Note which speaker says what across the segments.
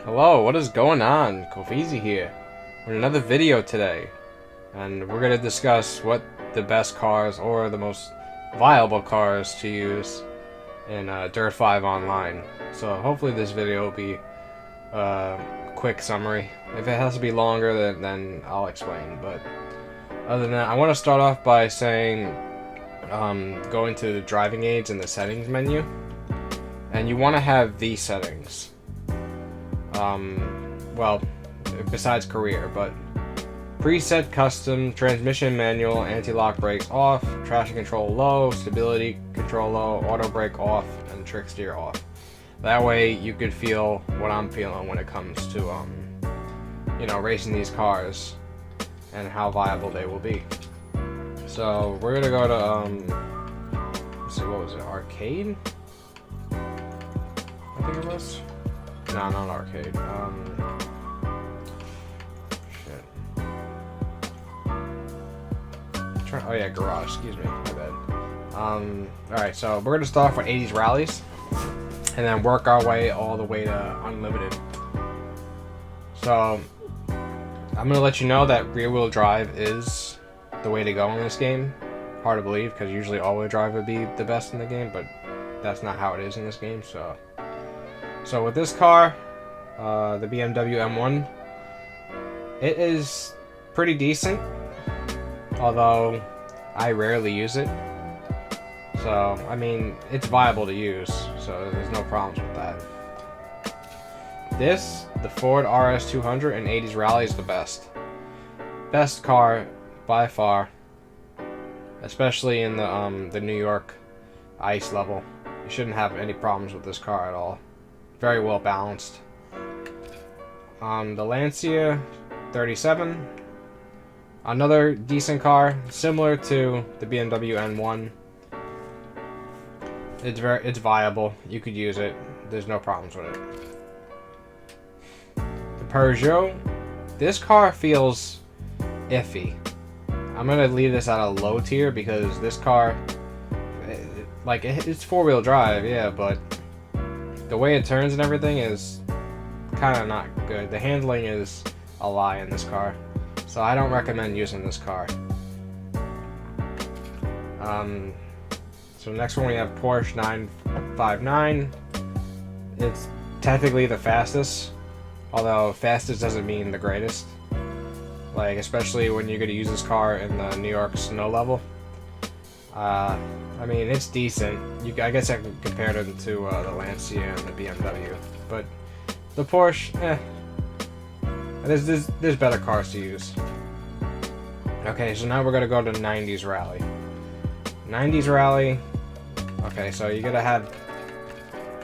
Speaker 1: Hello, what is going on? Kofizi here with another video today, and we're going to discuss what the best cars or the most viable cars to use in Dirt 5 Online. So hopefully this video will be a quick summary. If it has to be longer, then I'll explain. But other than that, I want to start off by saying going to the driving aids in the settings menu, and you want to have these settings. Well, besides career, but preset custom, transmission manual, anti-lock brakes off, traction control low, stability control low, auto brake off, and trick steer off. That way you could feel what I'm feeling when it comes to, you know, racing these cars and how viable they will be. So we're gonna go to, let's see, what was it, arcade? I think it was. No, not arcade. Shit. Oh yeah, garage. Excuse me. My bad. Alright, so we're gonna start off with 80s rallies, and then work our way all the way to unlimited. So I'm gonna let you know that rear-wheel drive is the way to go in this game. Hard to believe, because usually all-wheel drive would be the best in the game, but that's not how it is in this game. So with this car, the Bmw M1, it is pretty decent, although I rarely use it. So, I mean, it's viable to use, so there's no problems with that. The Ford RS200 in 80s Rally is the best. Best car by far, especially in the New York ice level. You shouldn't have any problems with this car at all. Very well balanced. The Lancia 37, another decent car, similar to the BMW M1. It's viable. You could use it. There's no problems with it. The Peugeot, this car feels iffy. I'm gonna leave this at a low tier because this car, it's four-wheel drive, yeah, but the way it turns and everything is kind of not good. The handling is a lie in this car, so I don't recommend using this car. So next one we have Porsche 959. It's technically the fastest, although fastest doesn't mean the greatest. Like, especially when you're going to use this car in the New York snow level. I mean, it's decent. I guess I can compare them to the Lancia and the BMW, but the Porsche, there's better cars to use. Okay, so now we're gonna go to 90s Rally. 90s Rally. Okay, so you're gonna have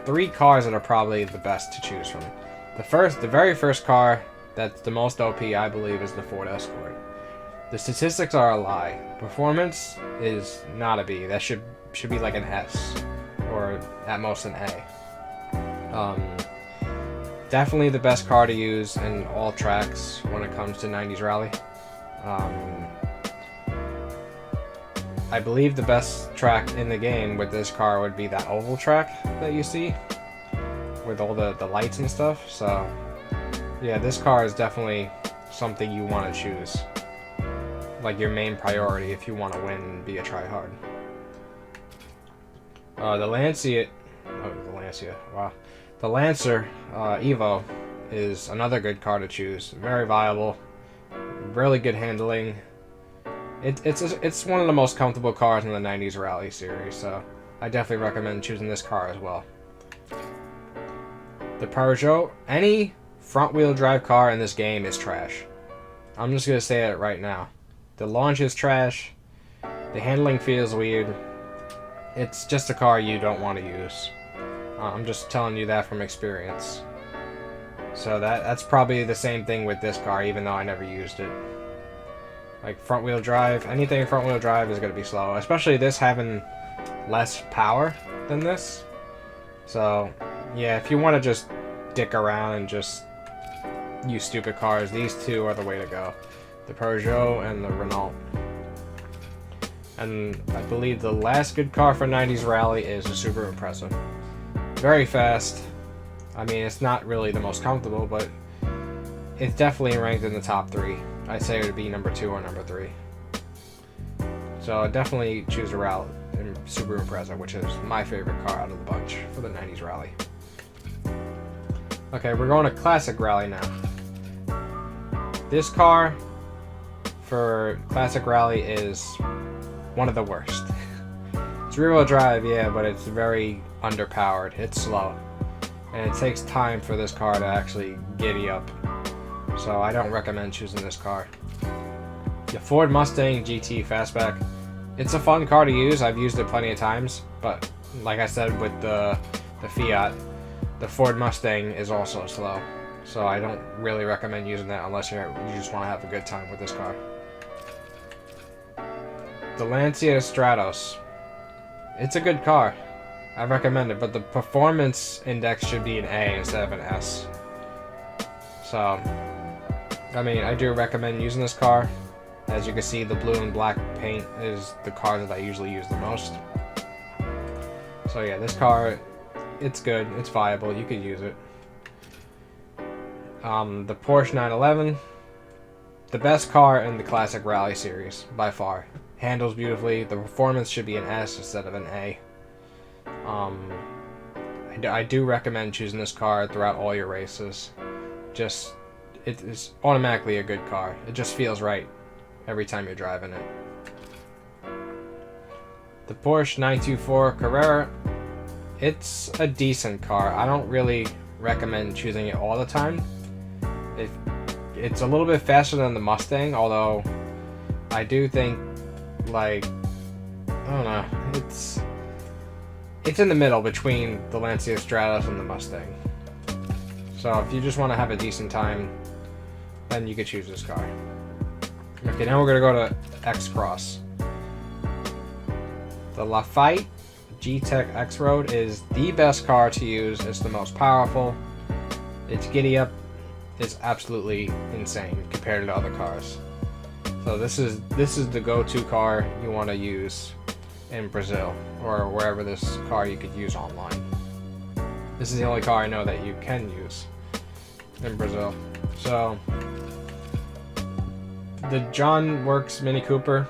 Speaker 1: three cars that are probably the best to choose from. The very first car that's the most OP, I believe, is the Ford Escort. The statistics are a lie. Performance is not a B. That should be like an S, or at most an A. Definitely the best car to use in all tracks when it comes to 90s Rally. I believe the best track in the game with this car would be that oval track that you see, with all the lights and stuff. So yeah, this car is definitely something you want to choose, like your main priority if you want to win and be a tryhard. The Lancer Evo is another good car to choose. Very viable, really good handling. It's one of the most comfortable cars in the 90s Rally series, so I definitely recommend choosing this car as well. The Peugeot, any front-wheel drive car in this game is trash. I'm just gonna say it right now. The launch is trash. The handling feels weird. It's just a car you don't want to use. I'm just telling you that from experience. So that's probably the same thing with this car, even though I never used it. Like front-wheel drive, anything front-wheel drive is going to be slow, especially this having less power than this. So yeah, if you want to just dick around and just use stupid cars, these two are the way to go. The Peugeot and the Renault. And I believe the last good car for 90s Rally is a Subaru Impreza. Very fast, I mean, it's not really the most comfortable, but it's definitely ranked in the top 3. I'd say it would be number 2 or number 3. So definitely choose a Subaru Impreza, which is my favorite car out of the bunch for the 90s rally. Okay, we're going to classic rally now. This car for classic rally is one of the worst. It's rear-wheel drive, yeah, but it's very underpowered. It's slow, and it takes time for this car to actually giddy up. So I don't recommend choosing this car. The Ford Mustang GT Fastback, it's a fun car to use. I've used it plenty of times, but like I said with the Fiat, the Ford Mustang is also slow. So I don't really recommend using that unless you just want to have a good time with this car. The Lancia Stratos, it's a good car. I recommend it, but the performance index should be an A instead of an S. So, I mean, I do recommend using this car. As you can see, the blue and black paint is the car that I usually use the most. So yeah, this car, it's good, it's viable, you could use it. The Porsche 911, the best car in the classic rally series, by far. Handles beautifully, the performance should be an S instead of an A. I do recommend choosing this car throughout all your races. Just, it is automatically a good car. It just feels right every time you're driving it. The Porsche 924 Carrera, it's a decent car. I don't really recommend choosing it all the time. It's a little bit faster than the Mustang, although I do think, like, I don't know, it's in the middle between the Lancia Stratos and the Mustang. So if you just want to have a decent time, then you could choose this car. Okay, now we're going to go to Xcross. The Lafayette G-Tech X-Road is the best car to use. It's the most powerful. Its giddy up is absolutely insane compared to other cars. So this is the go-to car you want to use in Brazil or wherever this car you could use online. This is the only car I know that you can use in Brazil. So the John Works Mini Cooper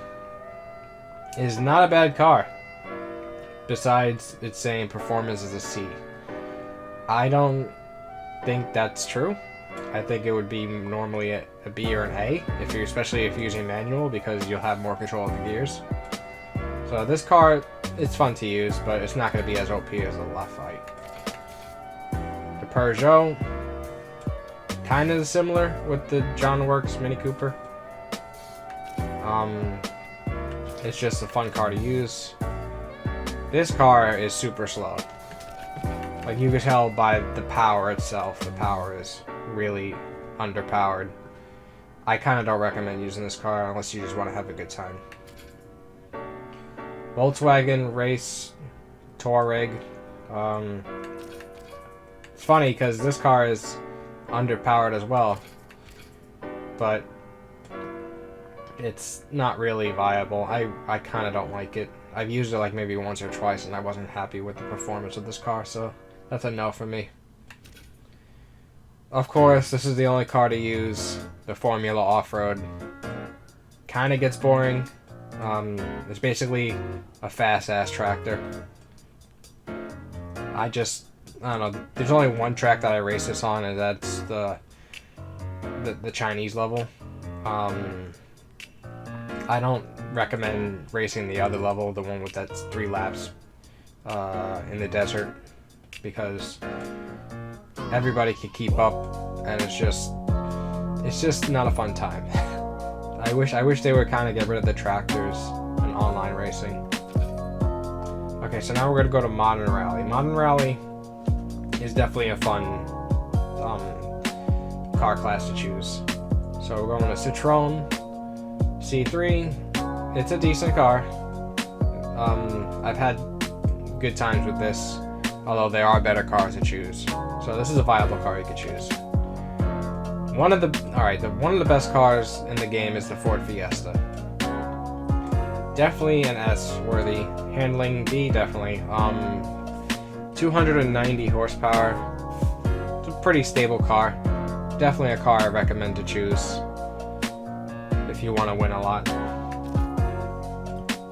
Speaker 1: is not a bad car. Besides it's saying performance is a C. I don't think that's true. I think it would be normally a B or an A, especially if you're using manual, because you'll have more control of the gears. So this car, it's fun to use, but it's not going to be as OP as the Lafayette. The Peugeot, kind of similar with the John Works Mini Cooper. It's just a fun car to use. This car is super slow. Like, you can tell by the power itself, the power is really underpowered. I kind of don't recommend using this car unless you just want to have a good time. Volkswagen Race Touareg. It's funny because this car is underpowered as well, but it's not really viable. I kind of don't like it. I've used it like maybe once or twice and I wasn't happy with the performance of this car, so that's a no for me. Of course, this is the only car to use. The Formula Off-Road kind of gets boring. It's basically a fast-ass tractor. I don't know. There's only one track that I race this on, and that's the Chinese level. I don't recommend racing the other level, the one with that 3 laps in the desert, because everybody can keep up, and it's just not a fun time. I wish they would kind of get rid of the tractors and online racing. Okay, so now we're gonna go to Modern Rally. Modern Rally is definitely a fun car class to choose. So we're going to Citroen C3. It's a decent car. I've had good times with this, although there are better cars to choose. So this is a viable car you could choose. One of the best cars in the game is the Ford Fiesta. Definitely an S worthy. Handling B, definitely. 290 horsepower. pretty stable car. Definitely a car I recommend to choose if you want to win a lot.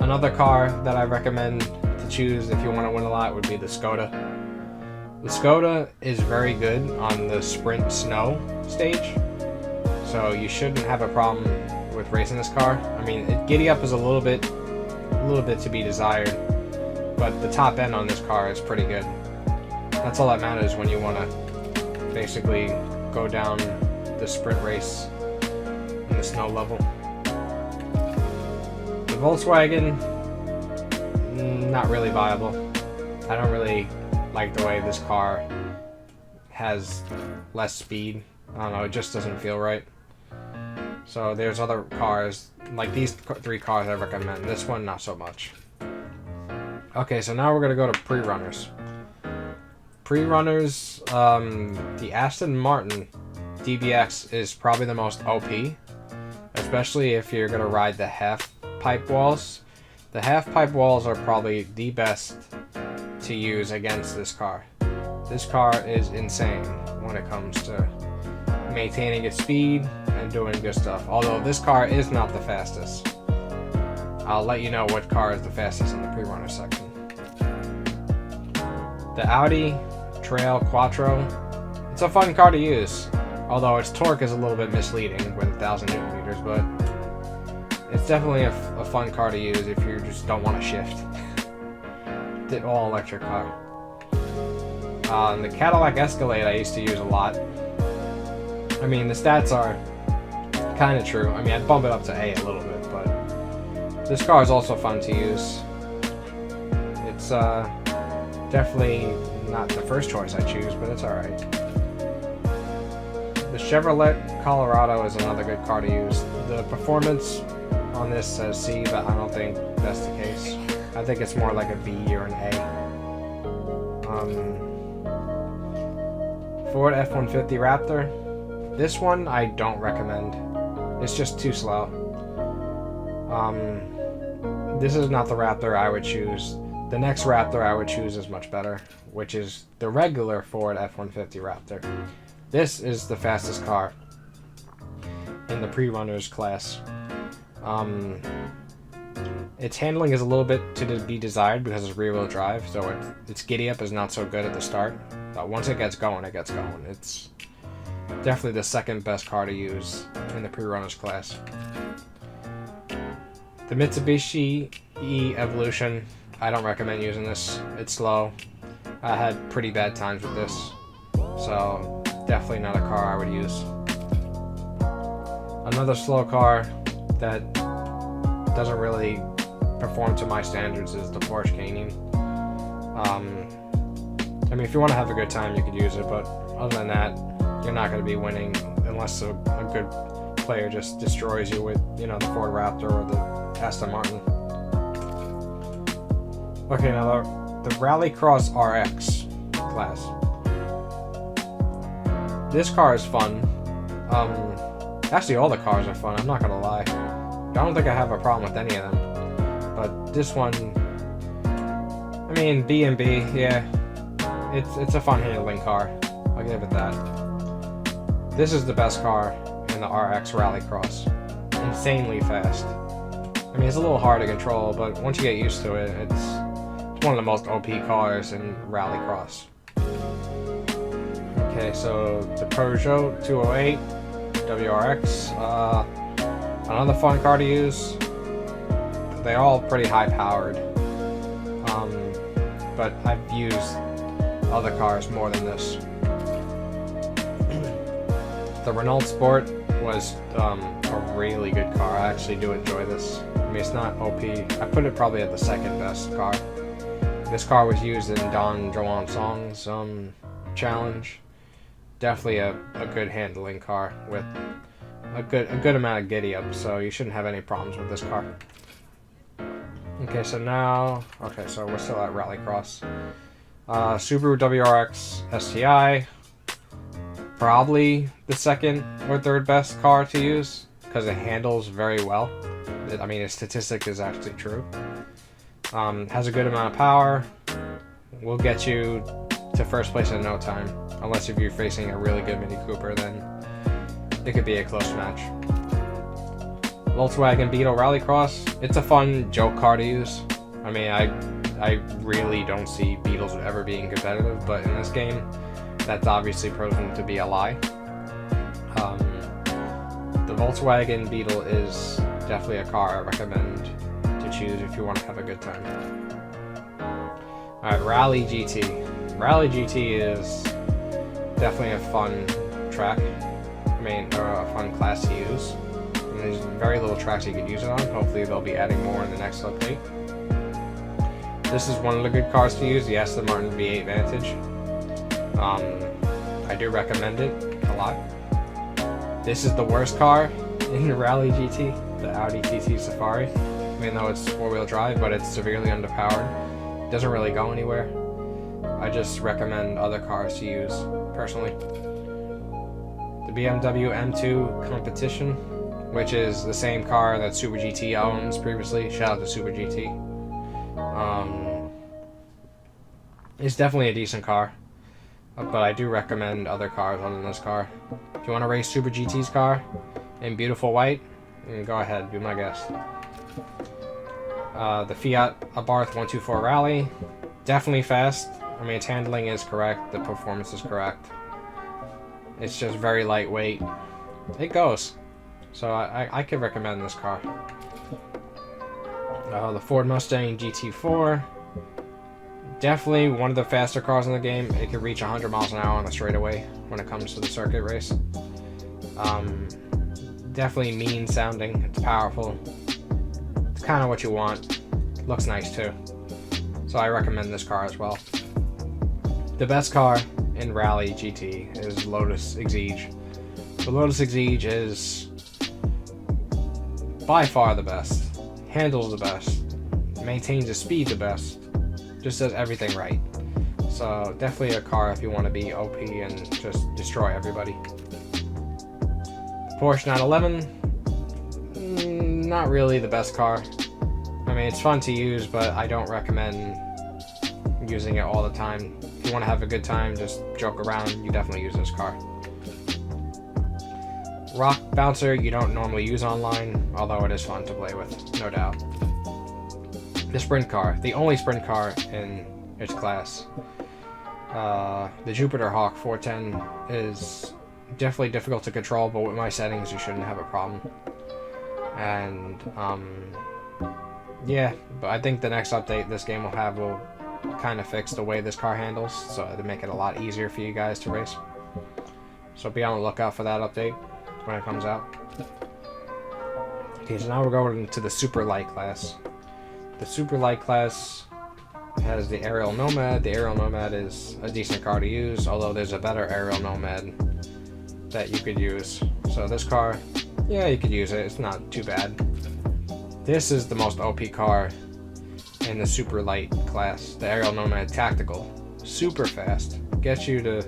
Speaker 1: Another car that I recommend to choose if you want to win a lot would be the Skoda. The Skoda is very good on the sprint snow stage, so you shouldn't have a problem with racing this car. I mean, giddy up is a little bit to be desired, but the top end on this car is pretty good. That's all that matters when you want to basically go down the sprint race in the snow level. The Volkswagen, not really viable. I don't really like the way this car has less speed. I don't know, it just doesn't feel right. So there's other cars, like these three cars I recommend. This one, not so much. Okay, so now we're going to go to pre-runners. Pre-runners, the Aston Martin Dbx is probably the most OP, especially if you're going to ride the half-pipe walls. The half-pipe walls are probably the best to use against this car. This car is insane when it comes to maintaining its speed and doing good stuff. Although this car is not the fastest. I'll let you know what car is the fastest in the pre-runner section. The Audi Trail Quattro, it's a fun car to use, although its torque is a little bit misleading with 1,000 Newton meters, but it's definitely a fun car to use if you just don't want to shift. The all electric car. The Cadillac Escalade I used to use a lot. I mean, the stats are kind of true. I mean, I'd bump it up to A a little bit, but this car is also fun to use. It's definitely not the first choice I choose, but it's alright. The Chevrolet Colorado is another good car to use. The performance on this says C, but I don't think that's the case. I think it's more like a B or an A. Ford F-150 Raptor. This one I don't recommend. It's just too slow. This is not the Raptor I would choose. The next Raptor I would choose is much better, which is the regular Ford F-150 Raptor. This is the fastest car in the pre-runners class. Its handling is a little bit to be desired because it's rear-wheel drive, so its giddy-up is not so good at the start. But once it gets going, it gets going. It's definitely the second best car to use in the pre-runners class. The Mitsubishi E Evolution, I don't recommend using this. It's slow. I had pretty bad times with this, so definitely not a car I would use. Another slow car that doesn't really perform to my standards is the Porsche Nine. I mean, if you want to have a good time, you could use it, but other than that, you're not going to be winning unless a good player just destroys you with, you know, the Ford Raptor or the Aston Martin. Okay, now the Rallycross Rx Class. This car is fun. Actually, all the cars are fun, I'm not gonna lie. I don't think I have a problem with any of them. But this one, I mean, B&B, yeah. It's a fun handling car. I'll give it that. This is the best car in the RX Rallycross. Insanely fast. I mean, it's a little hard to control, but once you get used to it, it's one of the most OP cars in Rallycross. Okay, so the Peugeot 208 WRX, another fun car to use. They're all pretty high powered, but I've used other cars more than this. The Renault Sport was a really good car. I actually do enjoy this. I mean, it's not OP. I put it probably at the second best car. This car was used in Don Juan Song's challenge. Definitely a good handling car with a good amount of giddy up, so you shouldn't have any problems with this car. Okay, so we're still at Rallycross. Subaru Wrx Sti, probably the second or third best car to use because it handles very well. I mean, its statistic is actually true. Has a good amount of power. Will get you to first place in no time. Unless if you're facing a really good Mini Cooper, then it could be a close match. Volkswagen Beetle Rallycross. It's a fun joke car to use. I mean, I really don't see Beetles ever being competitive, but in this game, that's obviously proven to be a lie. The Volkswagen Beetle is definitely a car I recommend to choose if you want to have a good time. Alright, Rally GT. Rally GT is definitely a fun track. I mean, or a fun class to use. And there's very little tracks you can use it on. Hopefully they'll be adding more in the next update. This is one of the good cars to use, the Aston Martin V8 Vantage. I do recommend it a lot. This is the worst car in the Rally GT, the Audi TT Safari. Even though it's four-wheel drive, but it's severely underpowered. It doesn't really go anywhere. I just recommend other cars to use, personally. The Bmw M2 Competition, which is the same car that Super GT owns previously. Shout out to Super GT. It's definitely a decent car, but I do recommend other cars other than this car. If you want to race Super GT's car in beautiful white, go ahead, be my guest. The Fiat Abarth 124 Rally, definitely fast. I mean, its handling is correct, the performance is correct. It's just very lightweight. It goes. So I could recommend this car. The Ford Mustang Gt4. Definitely one of the faster cars in the game. It can reach 100 miles an hour on the straightaway when it comes to the circuit race. Definitely mean sounding. It's powerful. It's kind of what you want. Looks nice too. So I recommend this car as well. The best car in Rally GT is Lotus Exige. The Lotus Exige is by far the best. Handles the best. Maintains the speed the best. Just does everything right. So definitely a car if you want to be OP and just destroy everybody. Porsche 911, not really the best car. I mean, it's fun to use, but I don't recommend using it all the time. If you want to have a good time, just joke around, you definitely use this car. Rock Bouncer you don't normally use online, although it is fun to play with, no doubt. The sprint car, the only sprint car in its class. The Jupiter Hawk 410 is definitely difficult to control, but with my settings you shouldn't have a problem. And yeah, but I think the next update this game will kind of fix the way this car handles, so to make it a lot easier for you guys to race. So be on the lookout for that update when it comes out. Okay, so now we're going to the super light class. The super light class has the Aerial Nomad. The Aerial Nomad is a decent car to use, although there's a better Aerial Nomad that you could use. So this car, yeah, you could use it. It's not too bad. This is the most OP car in the super light class. The Aerial Nomad Tactical. Super fast. Gets you to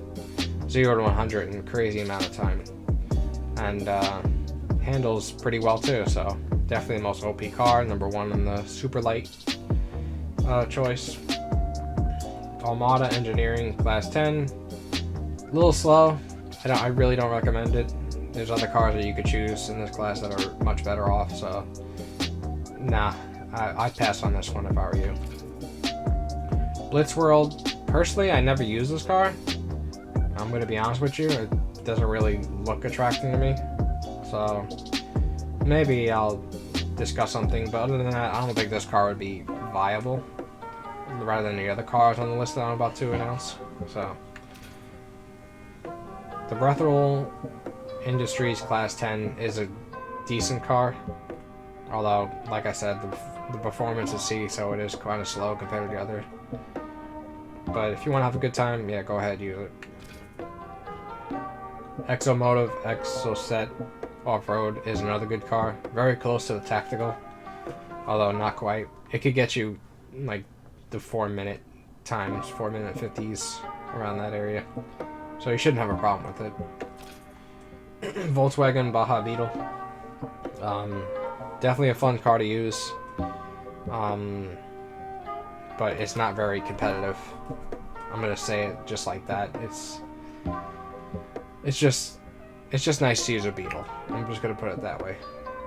Speaker 1: 0 to 100 in a crazy amount of time. And handles pretty well too, so definitely the most OP car, number one in the super light choice. Armada Engineering Class 10, a little slow. I really don't recommend it. There's other cars that you could choose in this class that are much better off, so nah, I'd pass on this one if I were you. Blitzworld, personally I never use this car. I'm gonna be honest with you, it doesn't really look attractive to me, so maybe I'll discuss something, but other than that, I don't think this car would be viable rather than the other cars on the list that I'm about to announce. So the Brethol Industries Class 10 is a decent car, although like I said, the performance is C, so it is kind of slow compared to the other. But if you want to have a good time, yeah, go ahead, use it. Exomotive Exocet Off-Road is another good car. Very close to the Tactical, although not quite. It could get you like the 4-minute times, 4-minute 50s, around that area. So you shouldn't have a problem with it. Volkswagen Baja Beetle. Definitely a fun car to use. But it's not very competitive. I'm gonna say it just like that. it's just nice to use a Beetle. I'm just gonna put it that way.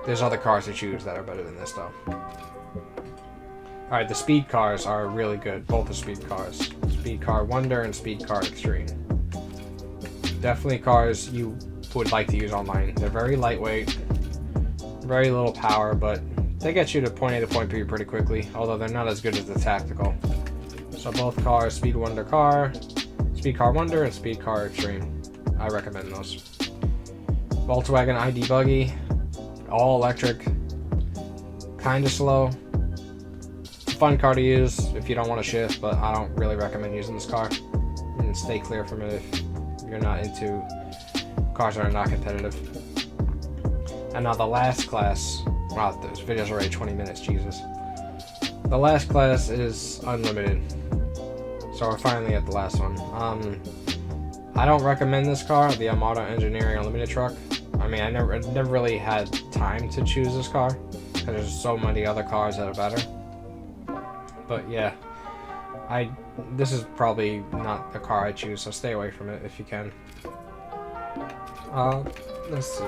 Speaker 1: There's other cars to choose that are better than this though. Alright, the speed cars are really good. Both the speed cars. Speed Car Wonder and Speed Car Extreme. Definitely cars you would like to use online. They're very lightweight, very little power, but they get you to point A to point B pretty quickly, although they're not as good as the tactical. So both cars, Speed Car Wonder, and Speed Car Extreme. I recommend those. Volkswagen ID Buggy, all electric, kind of slow. Fun car to use if you don't want to shift, but I don't really recommend using this car. And stay clear from it if you're not into cars that are not competitive. And now the last class. Wow, this video's already 20 minutes, Jesus. The last class is unlimited. So we're finally at the last one. I don't recommend this car, the Armada Engineering Unlimited truck. I mean, I never really had time to choose this car because there's so many other cars that are better. But yeah, this is probably not the car I choose, so stay away from it if you can. Let's see.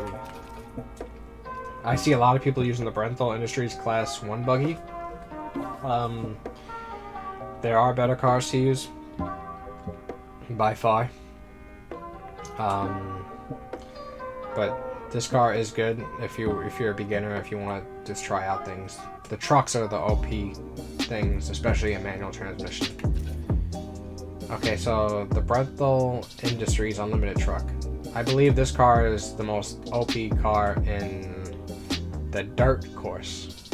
Speaker 1: I see a lot of people using the Brethol Industries Class 1 buggy. There are better cars to use, by far. But this car is good if you're a beginner, if you want to just try out things. The trucks are the OP things, especially a manual transmission. Okay, so the Brethol Industries Unlimited truck. I believe this car is the most OP car in the dirt course.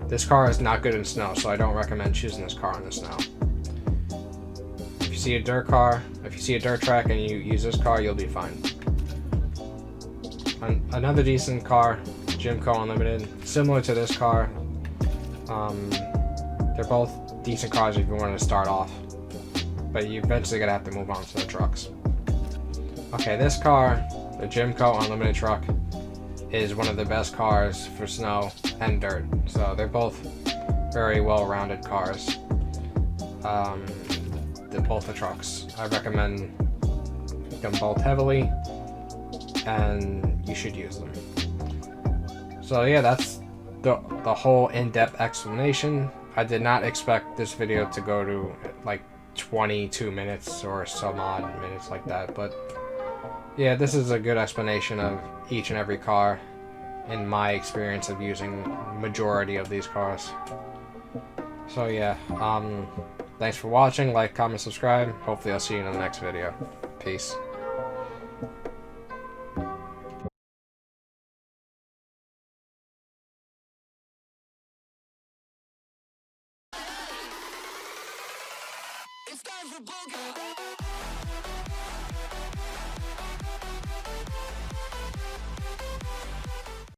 Speaker 1: This car is not good in snow, so I don't recommend choosing this car in the snow. If you see a dirt track and you use this car, you'll be fine. Another decent car, Jimco Unlimited, similar to this car. They're both decent cars if you want to start off, but you eventually gotta have to move on to the trucks. Okay, this car, the Jimco Unlimited truck, is one of the best cars for snow and dirt. So they're both very well-rounded cars. They're both the trucks. I recommend them both heavily, and you should use them. So yeah, that's the whole in-depth explanation. I did not expect this video to go to like 22 minutes or some odd minutes like that, but yeah, this is a good explanation of each and every car in my experience of using majority of these cars. So yeah, thanks for watching. Like, comment, subscribe. Hopefully I'll see you in the next video. Peace.
Speaker 2: It's time for